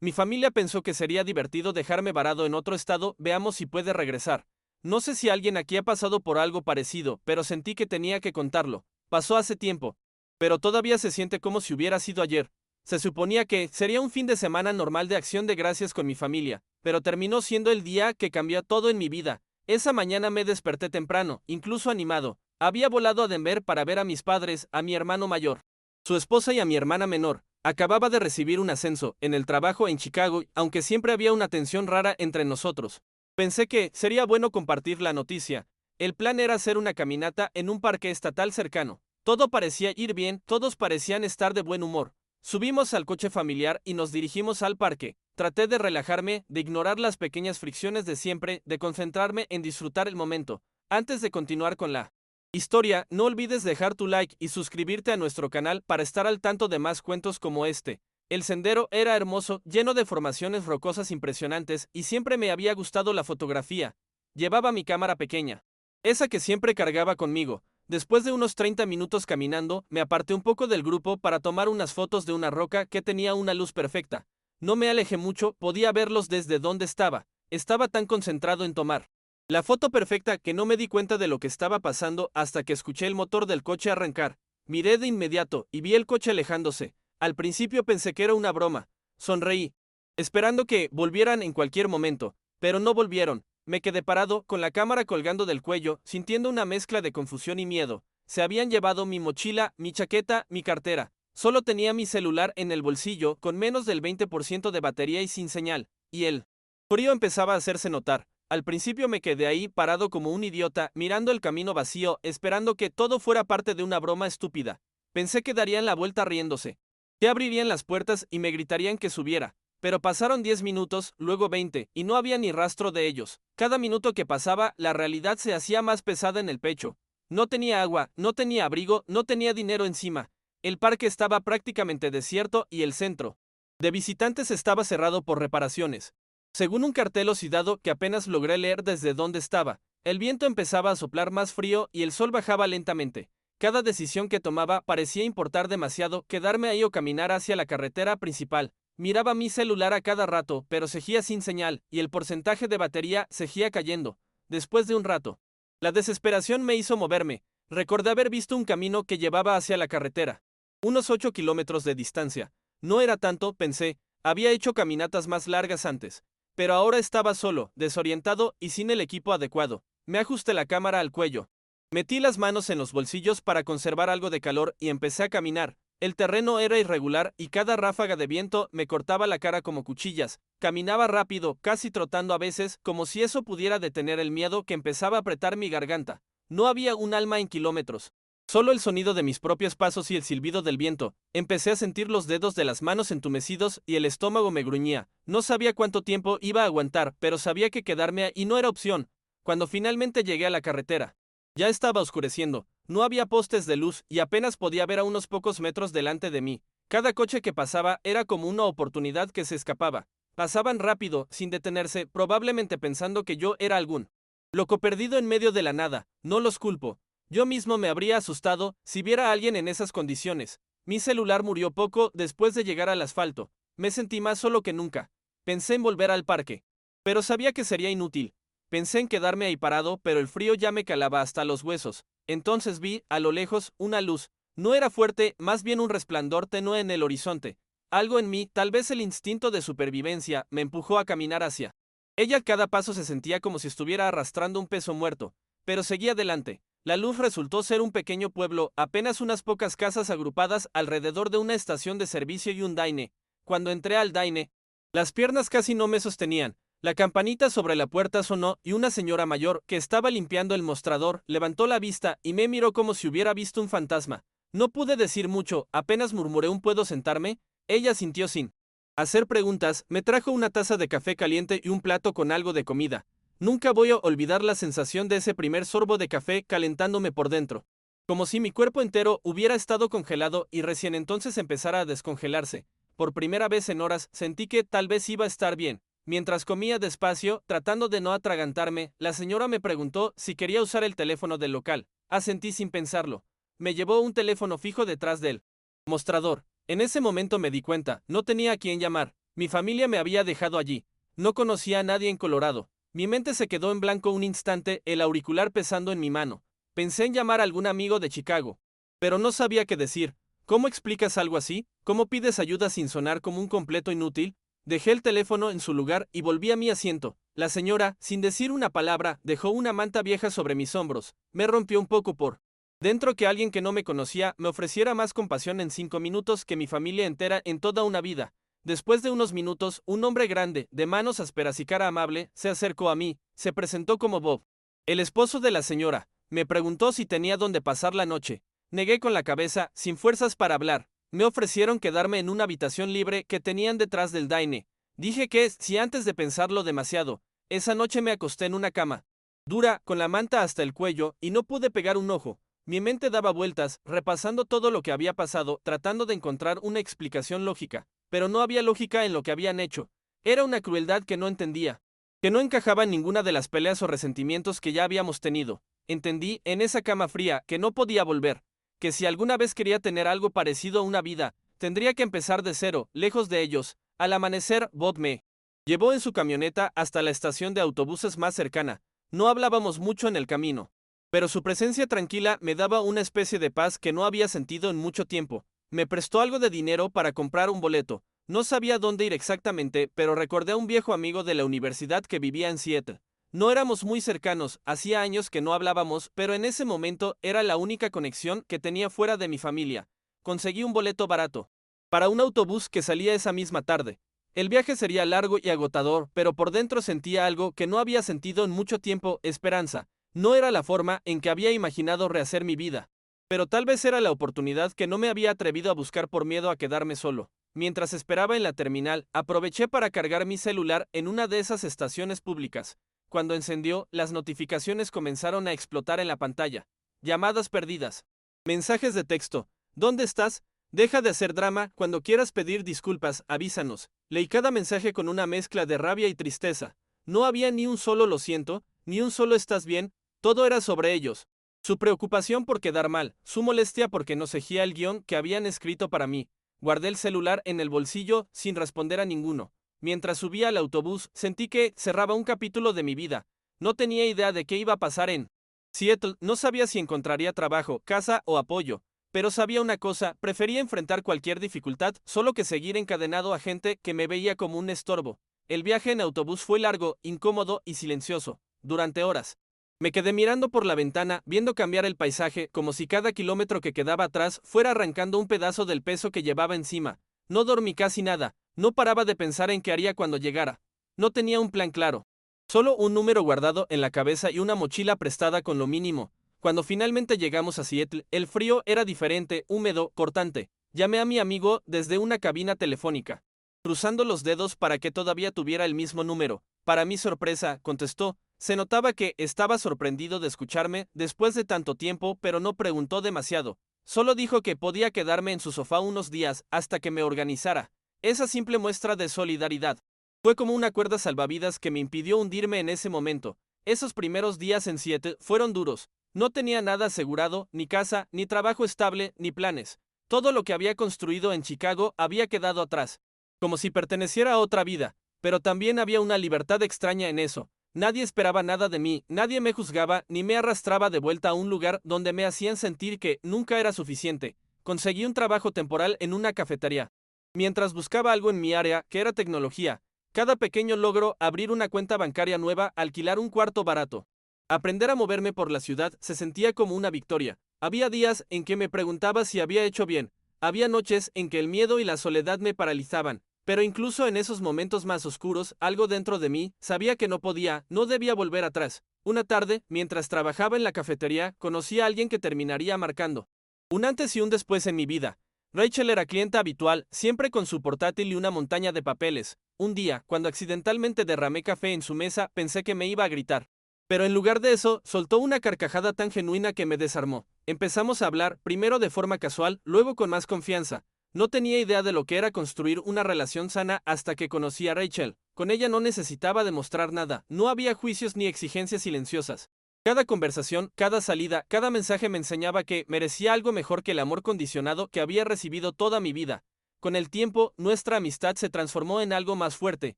Mi familia pensó que sería divertido dejarme varado en otro estado, veamos si puede regresar. No sé si alguien aquí ha pasado por algo parecido, pero sentí que tenía que contarlo. Pasó hace tiempo, pero todavía se siente como si hubiera sido ayer. Se suponía que sería un fin de semana normal de acción de gracias con mi familia, pero terminó siendo el día que cambió todo en mi vida. Esa mañana me desperté temprano, incluso animado. Había volado a Denver para ver a mis padres, a mi hermano mayor, su esposa y a mi hermana menor. Acababa de recibir un ascenso en el trabajo en Chicago, aunque siempre había una tensión rara entre nosotros. Pensé que sería bueno compartir la noticia. El plan era hacer una caminata en un parque estatal cercano. Todo parecía ir bien, todos parecían estar de buen humor. Subimos al coche familiar y nos dirigimos al parque. Traté de relajarme, de ignorar las pequeñas fricciones de siempre, de concentrarme en disfrutar el momento. Antes de continuar con la historia, no olvides dejar tu like y suscribirte a nuestro canal para estar al tanto de más cuentos como este. El sendero era hermoso, lleno de formaciones rocosas impresionantes, y siempre me había gustado la fotografía. Llevaba mi cámara pequeña, esa que siempre cargaba conmigo. Después de unos 30 minutos caminando, me aparté un poco del grupo para tomar unas fotos de una roca que tenía una luz perfecta. No me alejé mucho, podía verlos desde donde estaba. Estaba tan concentrado en tomar la foto perfecta que no me di cuenta de lo que estaba pasando hasta que escuché el motor del coche arrancar. Miré de inmediato y vi el coche alejándose. Al principio pensé que era una broma. Sonreí, esperando que volvieran en cualquier momento, pero no volvieron. Me quedé parado, con la cámara colgando del cuello, sintiendo una mezcla de confusión y miedo. Se habían llevado mi mochila, mi chaqueta, mi cartera. Solo tenía mi celular en el bolsillo, con menos del 20% de batería y sin señal. Y el frío empezaba a hacerse notar. Al principio me quedé ahí parado como un idiota, mirando el camino vacío, esperando que todo fuera parte de una broma estúpida. Pensé que darían la vuelta riéndose, que abrirían las puertas y me gritarían que subiera. Pero pasaron 10 minutos, luego 20, y no había ni rastro de ellos. Cada minuto que pasaba, la realidad se hacía más pesada en el pecho. No tenía agua, no tenía abrigo, no tenía dinero encima. El parque estaba prácticamente desierto y el centro de visitantes estaba cerrado por reparaciones. Según un cartel oxidado que apenas logré leer desde donde estaba, el viento empezaba a soplar más frío y el sol bajaba lentamente. Cada decisión que tomaba parecía importar demasiado, quedarme ahí o caminar hacia la carretera principal. Miraba mi celular a cada rato, pero seguía sin señal, y el porcentaje de batería seguía cayendo. Después de un rato, la desesperación me hizo moverme. Recordé haber visto un camino que llevaba hacia la carretera. Unos 8 kilómetros de distancia. No era tanto, pensé. Había hecho caminatas más largas antes. Pero ahora estaba solo, desorientado y sin el equipo adecuado. Me ajusté la cámara al cuello. Metí las manos en los bolsillos para conservar algo de calor y empecé a caminar. El terreno era irregular y cada ráfaga de viento me cortaba la cara como cuchillas. Caminaba rápido, casi trotando a veces, como si eso pudiera detener el miedo que empezaba a apretar mi garganta. No había un alma en kilómetros. Solo el sonido de mis propios pasos y el silbido del viento. Empecé a sentir los dedos de las manos entumecidos y el estómago me gruñía. No sabía cuánto tiempo iba a aguantar, pero sabía que quedarme ahí no era opción. Cuando finalmente llegué a la carretera, ya estaba oscureciendo. No había postes de luz y apenas podía ver a unos pocos metros delante de mí. Cada coche que pasaba era como una oportunidad que se escapaba. Pasaban rápido, sin detenerse, probablemente pensando que yo era algún loco perdido en medio de la nada. No los culpo. Yo mismo me habría asustado si viera a alguien en esas condiciones. Mi celular murió poco después de llegar al asfalto. Me sentí más solo que nunca. Pensé en volver al parque, pero sabía que sería inútil. Pensé en quedarme ahí parado, pero el frío ya me calaba hasta los huesos. Entonces vi, a lo lejos, una luz. No era fuerte, más bien un resplandor tenue en el horizonte. Algo en mí, tal vez el instinto de supervivencia, me empujó a caminar hacia ella. Cada paso se sentía como si estuviera arrastrando un peso muerto, pero seguí adelante. La luz resultó ser un pequeño pueblo, apenas unas pocas casas agrupadas alrededor de una estación de servicio y un Daine. Cuando entré al Daine, las piernas casi no me sostenían. La campanita sobre la puerta sonó y una señora mayor, que estaba limpiando el mostrador, levantó la vista y me miró como si hubiera visto un fantasma. No pude decir mucho, apenas murmuré un ¿puedo sentarme? Ella sintió sin hacer preguntas, me trajo una taza de café caliente y un plato con algo de comida. Nunca voy a olvidar la sensación de ese primer sorbo de café calentándome por dentro. Como si mi cuerpo entero hubiera estado congelado y recién entonces empezara a descongelarse. Por primera vez en horas sentí que tal vez iba a estar bien. Mientras comía despacio, tratando de no atragantarme, la señora me preguntó si quería usar el teléfono del local. Asentí sin pensarlo. Me llevó un teléfono fijo detrás del mostrador. En ese momento me di cuenta, no tenía a quién llamar. Mi familia me había dejado allí. No conocía a nadie en Colorado. Mi mente se quedó en blanco un instante, el auricular pesando en mi mano. Pensé en llamar a algún amigo de Chicago, pero no sabía qué decir. ¿Cómo explicas algo así? ¿Cómo pides ayuda sin sonar como un completo inútil? Dejé el teléfono en su lugar y volví a mi asiento. La señora, sin decir una palabra, dejó una manta vieja sobre mis hombros. Me rompió un poco por dentro que alguien que no me conocía me ofreciera más compasión en 5 minutos que mi familia entera en toda una vida. Después de unos minutos, un hombre grande, de manos ásperas y cara amable, se acercó a mí. Se presentó como Bob, el esposo de la señora. Me preguntó si tenía dónde pasar la noche. Negué con la cabeza, sin fuerzas para hablar. Me ofrecieron quedarme en una habitación libre que tenían detrás del Daine. Dije que, si antes de pensarlo demasiado, esa noche me acosté en una cama dura, con la manta hasta el cuello, y no pude pegar un ojo. Mi mente daba vueltas, repasando todo lo que había pasado, tratando de encontrar una explicación lógica, pero no había lógica en lo que habían hecho. Era una crueldad que no entendía, que no encajaba en ninguna de las peleas o resentimientos que ya habíamos tenido. Entendí, en esa cama fría, que no podía volver, que si alguna vez quería tener algo parecido a una vida, tendría que empezar de cero, lejos de ellos. Al amanecer, Bob me llevó en su camioneta hasta la estación de autobuses más cercana. No hablábamos mucho en el camino, pero su presencia tranquila me daba una especie de paz que no había sentido en mucho tiempo. Me prestó algo de dinero para comprar un boleto. No sabía dónde ir exactamente, pero recordé a un viejo amigo de la universidad que vivía en Seattle. No éramos muy cercanos, hacía años que no hablábamos, pero en ese momento era la única conexión que tenía fuera de mi familia. Conseguí un boleto barato para un autobús que salía esa misma tarde. El viaje sería largo y agotador, pero por dentro sentía algo que no había sentido en mucho tiempo: esperanza. No era la forma en que había imaginado rehacer mi vida, pero tal vez era la oportunidad que no me había atrevido a buscar por miedo a quedarme solo. Mientras esperaba en la terminal, aproveché para cargar mi celular en una de esas estaciones públicas. Cuando encendió, las notificaciones comenzaron a explotar en la pantalla. Llamadas perdidas. Mensajes de texto. ¿Dónde estás? Deja de hacer drama, cuando quieras pedir disculpas, avísanos. Leí cada mensaje con una mezcla de rabia y tristeza. No había ni un solo lo siento, ni un solo estás bien, todo era sobre ellos. Su preocupación por quedar mal, su molestia porque no seguía el guión que habían escrito para mí. Guardé el celular en el bolsillo sin responder a ninguno. Mientras subía al autobús, sentí que cerraba un capítulo de mi vida. No tenía idea de qué iba a pasar en Seattle, no sabía si encontraría trabajo, casa o apoyo. Pero sabía una cosa: prefería enfrentar cualquier dificultad solo que seguir encadenado a gente que me veía como un estorbo. El viaje en autobús fue largo, incómodo y silencioso. Durante horas me quedé mirando por la ventana, viendo cambiar el paisaje, como si cada kilómetro que quedaba atrás fuera arrancando un pedazo del peso que llevaba encima. No dormí casi nada, no paraba de pensar en qué haría cuando llegara. No tenía un plan claro, solo un número guardado en la cabeza y una mochila prestada con lo mínimo. Cuando finalmente llegamos a Seattle, el frío era diferente, húmedo, cortante. Llamé a mi amigo desde una cabina telefónica, cruzando los dedos para que todavía tuviera el mismo número. Para mi sorpresa, contestó. Se notaba que estaba sorprendido de escucharme después de tanto tiempo, pero no preguntó demasiado. Solo dijo que podía quedarme en su sofá unos días hasta que me organizara. Esa simple muestra de solidaridad fue como una cuerda salvavidas que me impidió hundirme en ese momento. Esos primeros días en Seattle fueron duros. No tenía nada asegurado, ni casa, ni trabajo estable, ni planes. Todo lo que había construido en Chicago había quedado atrás, como si perteneciera a otra vida, pero también había una libertad extraña en eso. Nadie esperaba nada de mí, nadie me juzgaba, ni me arrastraba de vuelta a un lugar donde me hacían sentir que nunca era suficiente. Conseguí un trabajo temporal en una cafetería. Mientras buscaba algo en mi área, que era tecnología, cada pequeño logro: abrir una cuenta bancaria nueva, alquilar un cuarto barato, aprender a moverme por la ciudad, se sentía como una victoria. Había días en que me preguntaba si había hecho bien. Había noches en que el miedo y la soledad me paralizaban. Pero incluso en esos momentos más oscuros, algo dentro de mí sabía que no debía volver atrás. Una tarde, mientras trabajaba en la cafetería, conocí a alguien que terminaría marcando un antes y un después en mi vida. Rachel era clienta habitual, siempre con su portátil y una montaña de papeles. Un día, cuando accidentalmente derramé café en su mesa, pensé que me iba a gritar. Pero en lugar de eso, soltó una carcajada tan genuina que me desarmó. Empezamos a hablar, primero de forma casual, luego con más confianza. No tenía idea de lo que era construir una relación sana hasta que conocí a Rachel. Con ella no necesitaba demostrar nada, no había juicios ni exigencias silenciosas. Cada conversación, cada salida, cada mensaje me enseñaba que merecía algo mejor que el amor condicionado que había recibido toda mi vida. Con el tiempo, nuestra amistad se transformó en algo más fuerte,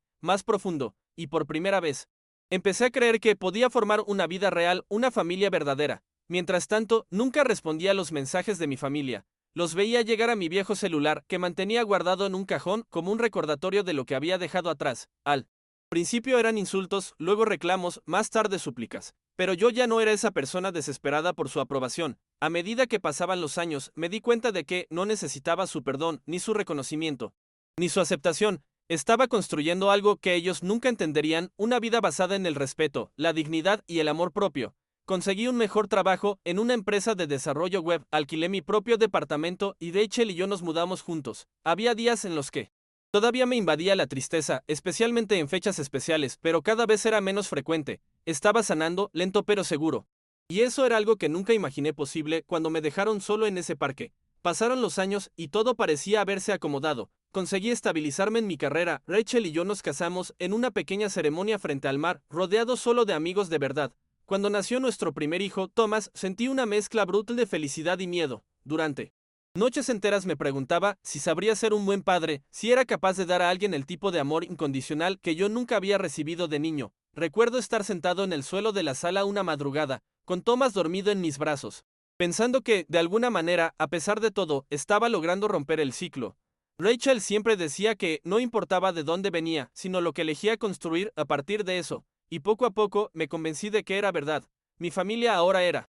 más profundo, y por primera vez, empecé a creer que podía formar una vida real, una familia verdadera. Mientras tanto, nunca respondía a los mensajes de mi familia. Los veía llegar a mi viejo celular, que mantenía guardado en un cajón como un recordatorio de lo que había dejado atrás. Al principio eran insultos, luego reclamos, más tarde súplicas. Pero yo ya no era esa persona desesperada por su aprobación. A medida que pasaban los años, me di cuenta de que no necesitaba su perdón, ni su reconocimiento, ni su aceptación. Estaba construyendo algo que ellos nunca entenderían, una vida basada en el respeto, la dignidad y el amor propio. Conseguí un mejor trabajo en una empresa de desarrollo web, alquilé mi propio departamento y Rachel y yo nos mudamos juntos. Había días en los que todavía me invadía la tristeza, especialmente en fechas especiales, pero cada vez era menos frecuente. Estaba sanando, lento pero seguro. Y eso era algo que nunca imaginé posible cuando me dejaron solo en ese parque. Pasaron los años y todo parecía haberse acomodado. Conseguí estabilizarme en mi carrera. Rachel y yo nos casamos en una pequeña ceremonia frente al mar, rodeados solo de amigos de verdad. Cuando nació nuestro primer hijo, Thomas, sentí una mezcla brutal de felicidad y miedo. Durante noches enteras me preguntaba si sabría ser un buen padre, si era capaz de dar a alguien el tipo de amor incondicional que yo nunca había recibido de niño. Recuerdo estar sentado en el suelo de la sala una madrugada, con Thomas dormido en mis brazos, pensando que, de alguna manera, a pesar de todo, estaba logrando romper el ciclo. Rachel siempre decía que no importaba de dónde venía, sino lo que elegía construir a partir de eso, y poco a poco me convencí de que era verdad. Mi familia ahora era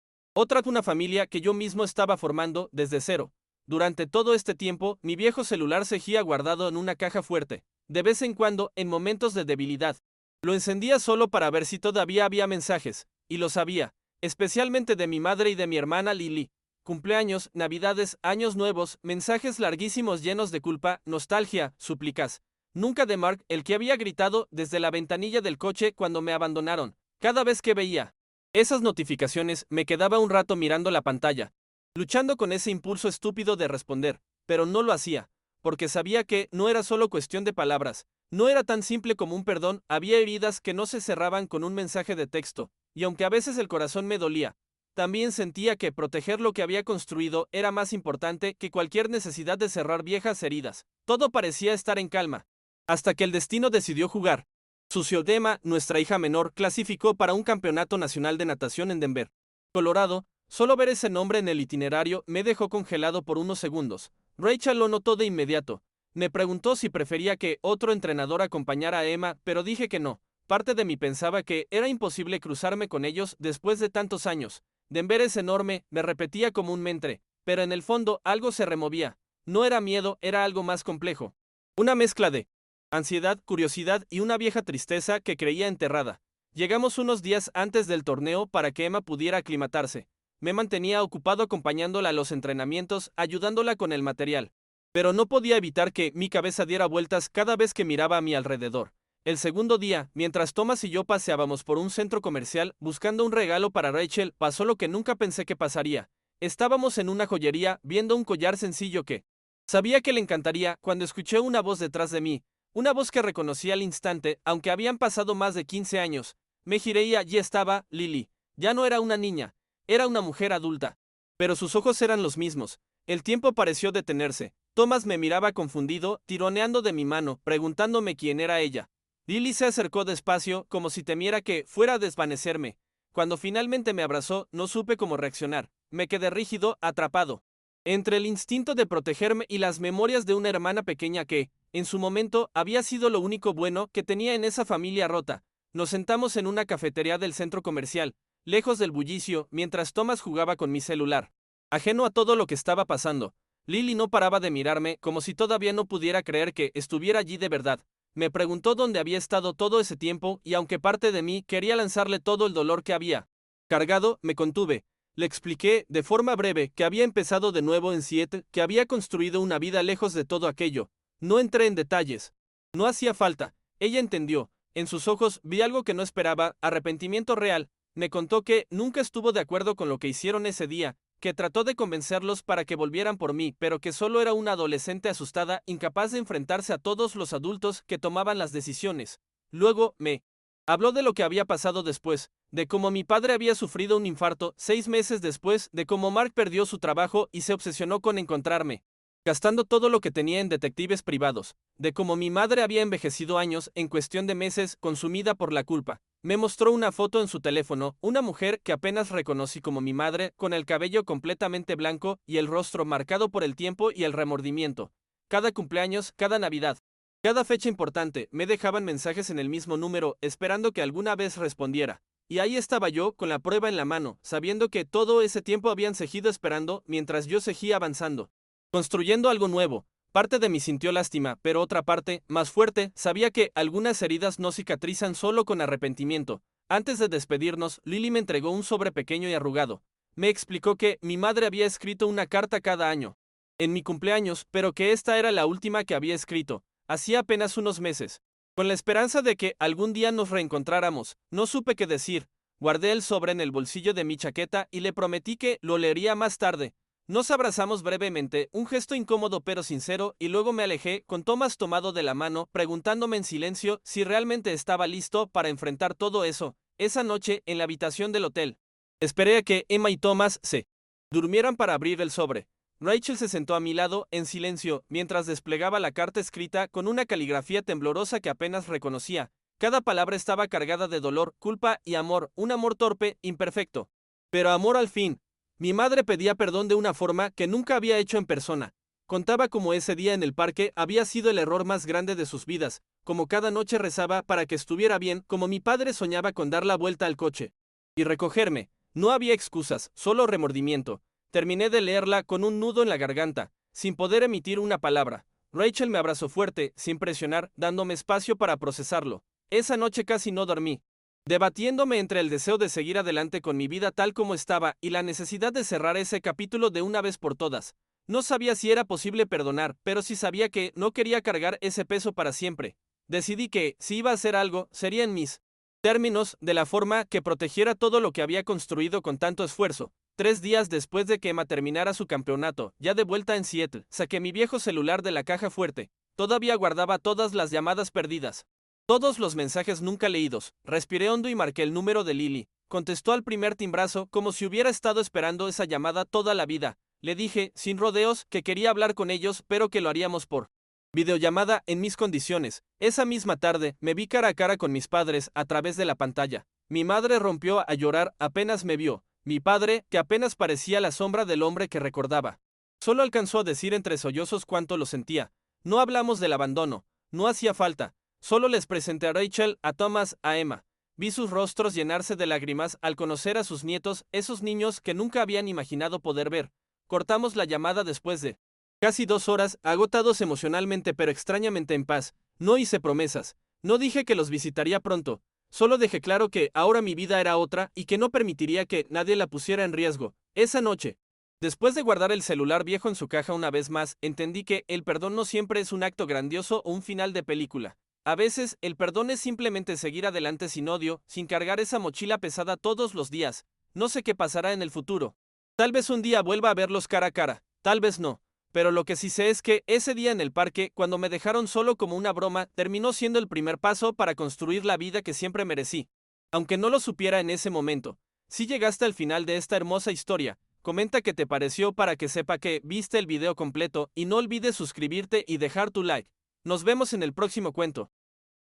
una familia que yo mismo estaba formando desde cero. Durante todo este tiempo, mi viejo celular seguía guardado en una caja fuerte. De vez en cuando, en momentos de debilidad, lo encendía solo para ver si todavía había mensajes, y lo sabía, especialmente de mi madre y de mi hermana Lily. Cumpleaños, navidades, años nuevos, mensajes larguísimos llenos de culpa, nostalgia, súplicas. Nunca de Mark, el que había gritado desde la ventanilla del coche cuando me abandonaron. Cada vez que veía esas notificaciones, me quedaba un rato mirando la pantalla, luchando con ese impulso estúpido de responder, pero no lo hacía, porque sabía que no era solo cuestión de palabras, no era tan simple como un perdón, había heridas que no se cerraban con un mensaje de texto, y aunque a veces el corazón me dolía, también sentía que proteger lo que había construido era más importante que cualquier necesidad de cerrar viejas heridas. Todo parecía estar en calma, hasta que el destino decidió jugar. Suciodema, nuestra hija menor, clasificó para un campeonato nacional de natación en Denver, Colorado. Solo ver ese nombre en el itinerario me dejó congelado por unos segundos. Rachel lo notó de inmediato. Me preguntó si prefería que otro entrenador acompañara a Emma, pero dije que no. Parte de mí pensaba que era imposible cruzarme con ellos después de tantos años. Denver es enorme, me repetía comúnmente, pero en el fondo algo se removía. No era miedo, era algo más complejo. Una mezcla de ansiedad, curiosidad y una vieja tristeza que creía enterrada. Llegamos unos días antes del torneo para que Emma pudiera aclimatarse. Me mantenía ocupado acompañándola a los entrenamientos, ayudándola con el material. Pero no podía evitar que mi cabeza diera vueltas cada vez que miraba a mi alrededor. El segundo día, mientras Thomas y yo paseábamos por un centro comercial buscando un regalo para Rachel, pasó lo que nunca pensé que pasaría. Estábamos en una joyería viendo un collar sencillo que sabía que le encantaría cuando escuché una voz detrás de mí, una voz que reconocí al instante, aunque habían pasado más de 15 años. Me giré y allí estaba Lily. Ya no era una niña, era una mujer adulta. Pero sus ojos eran los mismos. El tiempo pareció detenerse. Thomas me miraba confundido, tironeando de mi mano, preguntándome quién era ella. Lily se acercó despacio, como si temiera que fuera a desvanecerme. Cuando finalmente me abrazó, no supe cómo reaccionar. Me quedé rígido, atrapado entre el instinto de protegerme y las memorias de una hermana pequeña que, en su momento, había sido lo único bueno que tenía en esa familia rota. Nos sentamos en una cafetería del centro comercial, lejos del bullicio, mientras Thomas jugaba con mi celular. Ajeno a todo lo que estaba pasando, Lily no paraba de mirarme como si todavía no pudiera creer que estuviera allí de verdad. Me preguntó dónde había estado todo ese tiempo y aunque parte de mí quería lanzarle todo el dolor que había cargado, me contuve. Le expliqué, de forma breve, que había empezado de nuevo en Seattle, que había construido una vida lejos de todo aquello. No entré en detalles. No hacía falta. Ella entendió. En sus ojos vi algo que no esperaba, arrepentimiento real. Me contó que nunca estuvo de acuerdo con lo que hicieron ese día, que trató de convencerlos para que volvieran por mí, pero que solo era una adolescente asustada, incapaz de enfrentarse a todos los adultos que tomaban las decisiones. Luego, me habló de lo que había pasado después, de cómo mi padre había sufrido un infarto 6 meses después, de cómo Mark perdió su trabajo y se obsesionó con encontrarme. gastando todo lo que tenía en detectives privados, de cómo mi madre había envejecido años en cuestión de meses, consumida por la culpa. Me mostró una foto en su teléfono, una mujer que apenas reconocí como mi madre, con el cabello completamente blanco y el rostro marcado por el tiempo y el remordimiento. Cada cumpleaños, cada Navidad, cada fecha importante, me dejaban mensajes en el mismo número, esperando que alguna vez respondiera. Y ahí estaba yo, con la prueba en la mano, sabiendo que todo ese tiempo habían seguido esperando, mientras yo seguía avanzando, construyendo algo nuevo. Parte de mí sintió lástima, pero otra parte, más fuerte, sabía que algunas heridas no cicatrizan solo con arrepentimiento. Antes de despedirnos, Lily me entregó un sobre pequeño y arrugado. Me explicó que mi madre había escrito una carta cada año, en mi cumpleaños, pero que esta era la última que había escrito, hacía apenas unos meses. Con la esperanza de que algún día nos reencontráramos, no supe qué decir. Guardé el sobre en el bolsillo de mi chaqueta y le prometí que lo leería más tarde. Nos abrazamos brevemente, un gesto incómodo pero sincero, y luego me alejé, con Thomas tomado de la mano, preguntándome en silencio si realmente estaba listo para enfrentar todo eso, esa noche en la habitación del hotel. Esperé a que Emma y Thomas se durmieran para abrir el sobre. Rachel se sentó a mi lado, en silencio, mientras desplegaba la carta escrita con una caligrafía temblorosa que apenas reconocía. Cada palabra estaba cargada de dolor, culpa y amor, un amor torpe, imperfecto. Pero amor al fin. Mi madre pedía perdón de una forma que nunca había hecho en persona. Contaba cómo ese día en el parque había sido el error más grande de sus vidas, como cada noche rezaba para que estuviera bien, como mi padre soñaba con dar la vuelta al coche y recogerme. No había excusas, solo remordimiento. Terminé de leerla con un nudo en la garganta, sin poder emitir una palabra. Rachel me abrazó fuerte, sin presionar, dándome espacio para procesarlo. Esa noche casi no dormí, debatiéndome entre el deseo de seguir adelante con mi vida tal como estaba y la necesidad de cerrar ese capítulo de una vez por todas. No sabía si era posible perdonar, pero sí sabía que no quería cargar ese peso para siempre. Decidí que, si iba a hacer algo, sería en mis términos, de la forma que protegiera todo lo que había construido con tanto esfuerzo. 3 días después de que Emma terminara su campeonato, ya de vuelta en Seattle, saqué mi viejo celular de la caja fuerte. Todavía guardaba todas las llamadas perdidas, todos los mensajes nunca leídos. Respiré hondo y marqué el número de Lily. Contestó al primer timbrazo como si hubiera estado esperando esa llamada toda la vida. Le dije, sin rodeos, que quería hablar con ellos, pero que lo haríamos por videollamada en mis condiciones. Esa misma tarde, me vi cara a cara con mis padres a través de la pantalla. Mi madre rompió a llorar apenas me vio. Mi padre, que apenas parecía la sombra del hombre que recordaba, solo alcanzó a decir entre sollozos cuánto lo sentía. No hablamos del abandono. No hacía falta. Solo les presenté a Rachel, a Thomas, a Emma. Vi sus rostros llenarse de lágrimas al conocer a sus nietos, esos niños que nunca habían imaginado poder ver. Cortamos la llamada después de casi 2 horas, agotados emocionalmente pero extrañamente en paz. No hice promesas. No dije que los visitaría pronto. Solo dejé claro que ahora mi vida era otra y que no permitiría que nadie la pusiera en riesgo. Esa noche, después de guardar el celular viejo en su caja una vez más, entendí que el perdón no siempre es un acto grandioso o un final de película. A veces, el perdón es simplemente seguir adelante sin odio, sin cargar esa mochila pesada todos los días. No sé qué pasará en el futuro. Tal vez un día vuelva a verlos cara a cara, tal vez no. Pero lo que sí sé es que ese día en el parque, cuando me dejaron solo como una broma, terminó siendo el primer paso para construir la vida que siempre merecí. Aunque no lo supiera en ese momento. Si llegaste al final de esta hermosa historia, comenta qué te pareció para que sepa que viste el video completo y no olvides suscribirte y dejar tu like. Nos vemos en el próximo cuento.